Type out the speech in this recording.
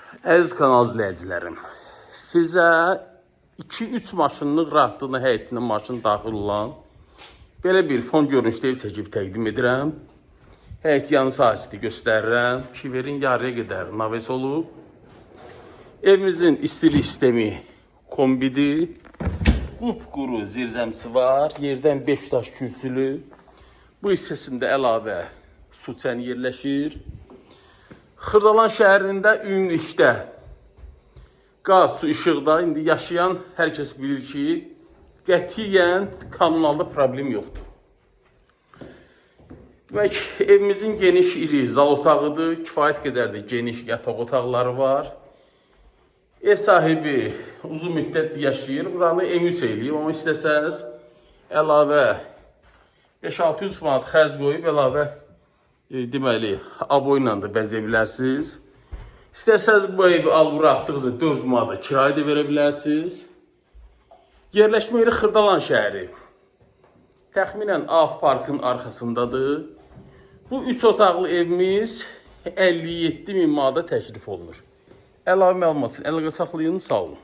Əziz kanal izləyicilərim, sizə 2-3 maşınlıq rahatlığına həyətinə maşın daxil olan belə bir fon görünüşdə ev çəkib təqdim edirəm. Həyət yanı sahəsini göstərirəm. Kiverin yarıya qədər naves olub. Evimizin istilik sistemi kombidir. Qupquru zirzəmsi var. Yerdən 5 daş kürsülü. Bu hissəsində əlavə su çəni yerləşir. Xırdalan şəhərində ümumilikdə qaz, su, işıqda indi yaşayan hər kəs bilir ki, qətiyyən kommunalda problem yoxdur. Demək, evimizin geniş, iri zal otağıdır, kifayət qədər də geniş yataq otaqları var. Ev sahibi uzun müddət yaşayır, buranı emus eləyib, amma istəsəz əlavə 5-600 manat xərc qoyub əlavə deməli, aboyla da bəzəyə bilərsiniz. İstəsəz bu evi alıb buraxdığınızda 400 manata kirayə də verə bilərsiniz. Yerləşmə yeri Xırdalan şəhəri. Təxminən AF Parkın arxasındadır. Bu 3 otaqlı evimiz 57.000 manata təklif olunur. Əlavə məlumat üçün əlaqə saxlayın, sağ olun.